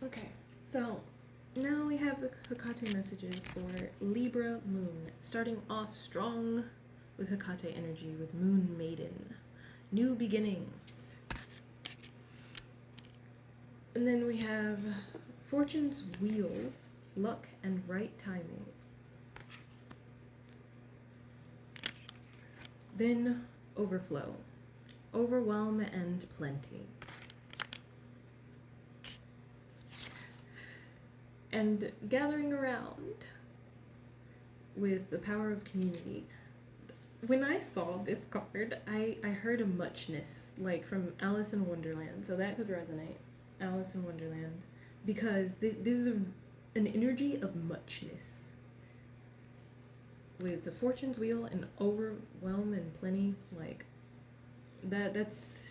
Okay, so now we have the Hecate messages for Libra moon. Starting off strong with Hecate energy with Moon Maiden. New beginnings. And then we have Fortune's Wheel, luck and right timing. Then overflow, overwhelm and plenty. And gathering around with the power of community. When I saw this card, I heard a muchness, like from Alice in Wonderland, so that could resonate. Alice in Wonderland. Because this is an energy of muchness. With the Fortune's Wheel and overwhelm and plenty, like, that's.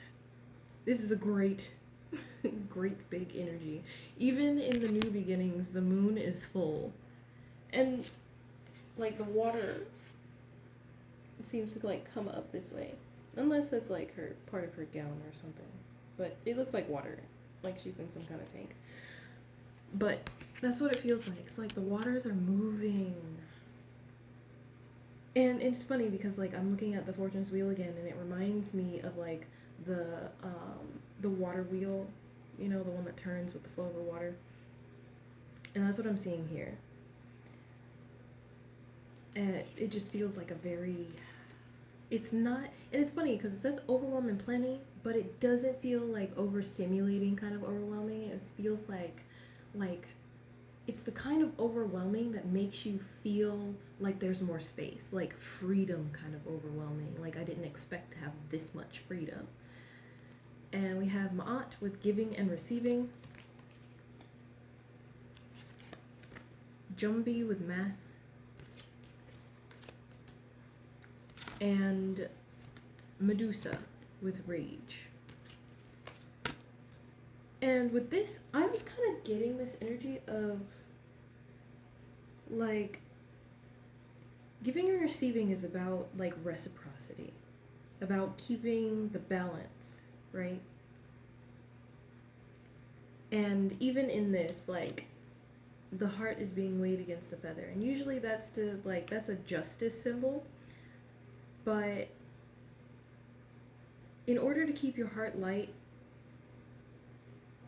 This is a great great big energy. Even in the new beginnings, the moon is full. And like the water seems to like come up this way. Unless that's like her part of her gown or something. But it looks like water. Like she's in some kind of tank. But that's what it feels like. It's like the waters are moving. And it's funny because like I'm looking at the Fortune's Wheel again and it reminds me of like the water wheel, you know, the one that turns with the flow of the water. And that's what I'm seeing here. And it just feels like a very, it's not, and it's funny because it says overwhelm and plenty, but it doesn't feel like overstimulating kind of overwhelming. It feels like it's the kind of overwhelming that makes you feel like there's more space, like freedom kind of overwhelming. Like I didn't expect to have this much freedom. And we have Ma'at with giving and receiving. Jumbi with mass. And Medusa with rage. And with this, I was kind of getting this energy of like giving and receiving is about like reciprocity, about keeping the balance, right? And even in this, like the heart is being weighed against a feather, and usually that's to like that's a justice symbol. But in order to keep your heart light,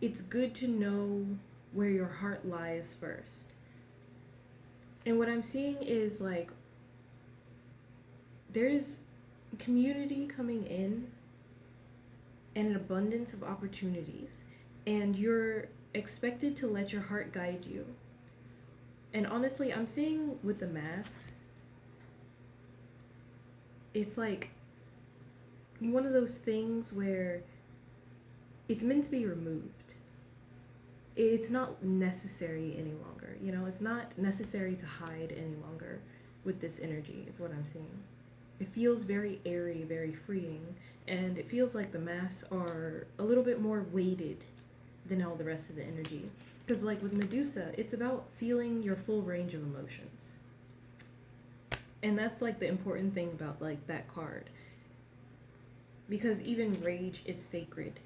it's good to know where your heart lies first. And what I'm seeing is like there's community coming in and an abundance of opportunities, and you're expected to let your heart guide you. And honestly, I'm seeing with the mass, it's like one of those things where it's meant to be removed. It's not necessary any longer. You know, it's not necessary to hide any longer with this energy, is what I'm seeing. It feels very airy, very freeing, and it feels like the mass are a little bit more weighted than all the rest of the energy. Because like with Medusa, it's about feeling your full range of emotions. And that's like the important thing about like that card. Because even rage is sacred.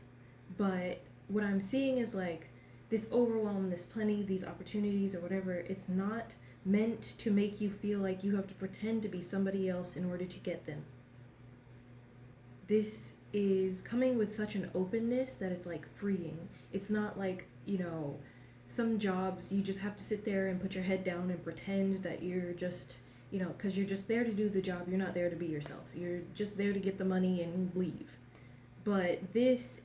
But what I'm seeing is like this overwhelm, this plenty, these opportunities or whatever, it's not meant to make you feel like you have to pretend to be somebody else in order to get them. This is coming with such an openness that it's like freeing. It's not like, you know, some jobs you just have to sit there and put your head down and pretend that you're just, you know, because you're just there to do the job. You're not there to be yourself. You're just there to get the money and leave. But this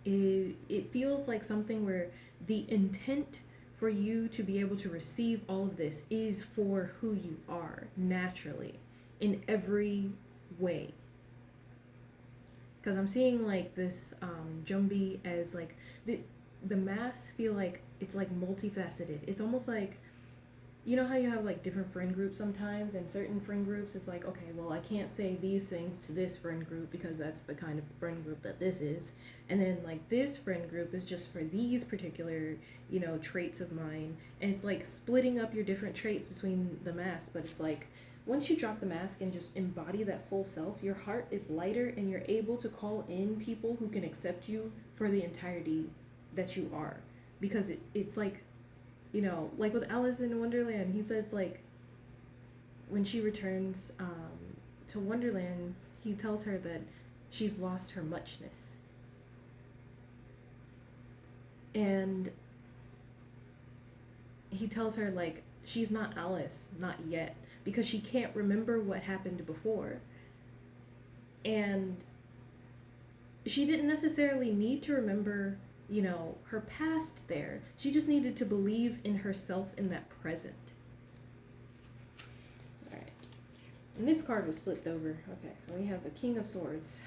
is, it feels like something where the intent for you to be able to receive all of this is for who you are naturally in every way. Because I'm seeing like this Jumbi as like the mass feel like it's like multifaceted. It's almost like, you know how you have like different friend groups sometimes, and certain friend groups it's like, okay, well I can't say these things to this friend group because that's the kind of friend group that this is. And then like this friend group is just for these particular, you know, traits of mine. And it's like splitting up your different traits between the mask, but it's like once you drop the mask and just embody that full self, your heart is lighter and you're able to call in people who can accept you for the entirety that you are. because it's like, like with Alice in Wonderland, he says like when she returns to Wonderland, he tells her that she's lost her muchness. And he tells her like she's not Alice, not yet, because she can't remember what happened before. And she didn't necessarily need to remember, her past there. She just needed to believe in herself in that present. All right. And this card was flipped over. Okay, so we have the King of Swords.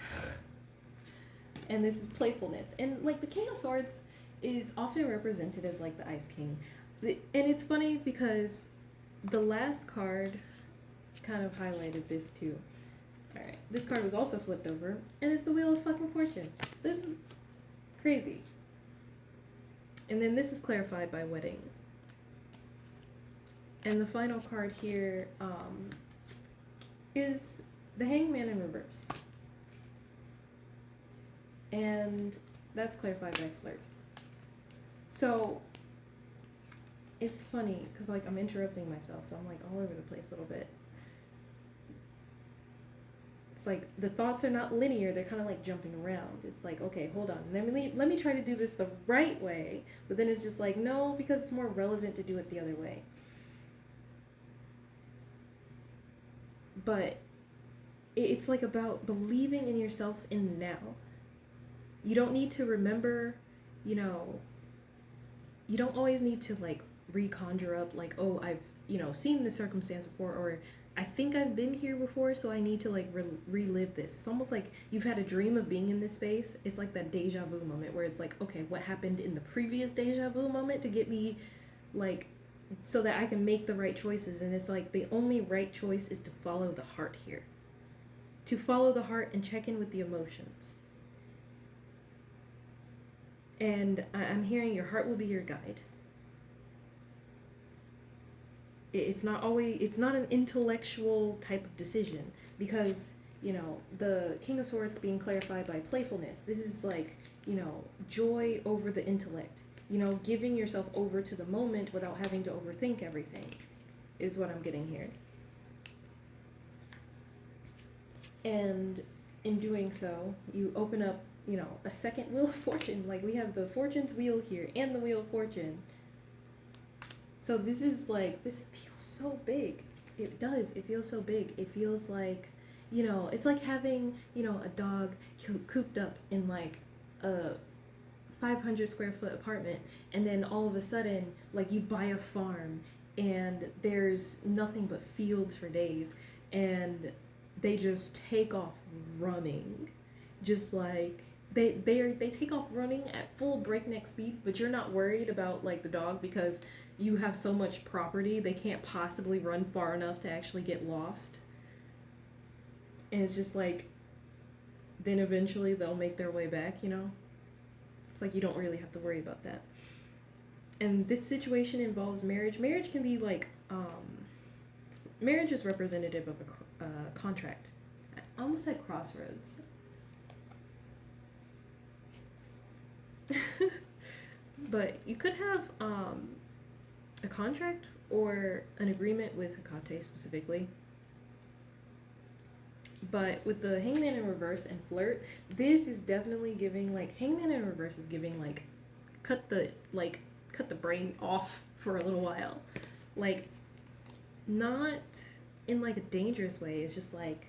And this is playfulness. And like the King of Swords is often represented as like the Ice King. And it's funny because the last card kind of highlighted this too. Alright, this card was also flipped over, and it's the Wheel of fucking Fortune. This is crazy. And then this is clarified by Wedding. And the final card here is the Hangman in reverse. And that's clarified by Flirt. So it's funny because like I'm interrupting myself, so I'm like all over the place a little bit. It's like the thoughts are not linear, they're kind of like jumping around. It's like, okay, hold on, let me try to do this the right way, but then it's just like, no, because it's more relevant to do it the other way. But it's like about believing in yourself in the now. You don't need to remember, you don't always need to like reconjure up like, oh, I've, seen this circumstance before, or I think I've been here before, so I need to like relive this. It's almost like you've had a dream of being in this space. It's like that deja vu moment where it's like, okay, what happened in the previous deja vu moment to get me like, so that I can make the right choices. And it's like the only right choice is to follow the heart here. To follow the heart and check in with the emotions. And I'm hearing your heart will be your guide. It's not an intellectual type of decision, because, the King of Swords being clarified by playfulness. This is like, joy over the intellect. Giving yourself over to the moment without having to overthink everything is what I'm getting here. And in doing so, you open up, a second Wheel of Fortune. Like we have the Fortune's Wheel here and the Wheel of Fortune. So this is like, this feels so big. It does. It feels so big. It feels like, it's like having, a dog cooped up in like a 500 square foot apartment, and then all of a sudden, like you buy a farm and there's nothing but fields for days, and they just take off running. Just like, they take off running at full breakneck speed, but you're not worried about like the dog because you have so much property they can't possibly run far enough to actually get lost. And it's just like, then eventually they'll make their way back, It's like you don't really have to worry about that. And this situation involves marriage. Marriage can be like, marriage is representative of a contract. I almost said crossroads. But you could have a contract or an agreement with Hecate specifically. But with the Hangman in reverse and Flirt, this is definitely giving like, Hangman in reverse is giving like, cut the brain off for a little while. Like, not in like a dangerous way. It's just like,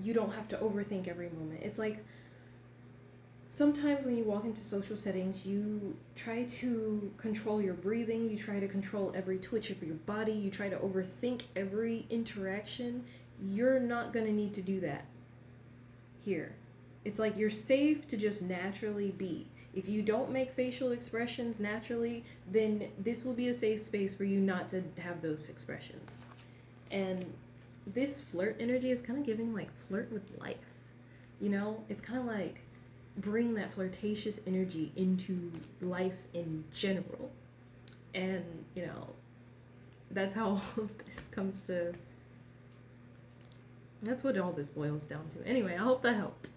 you don't have to overthink every moment. It's like, sometimes when you walk into social settings, you try to control your breathing, you try to control every twitch of your body, you try to overthink every interaction. You're not going to need to do that here. It's like you're safe to just naturally be. If you don't make facial expressions naturally, then this will be a safe space for you not to have those expressions. And this Flirt energy is kind of giving like flirt with life. It's kind of like bring that flirtatious energy into life in general. And, that's how all of this comes to... That's what all this boils down to. Anyway, I hope that helped.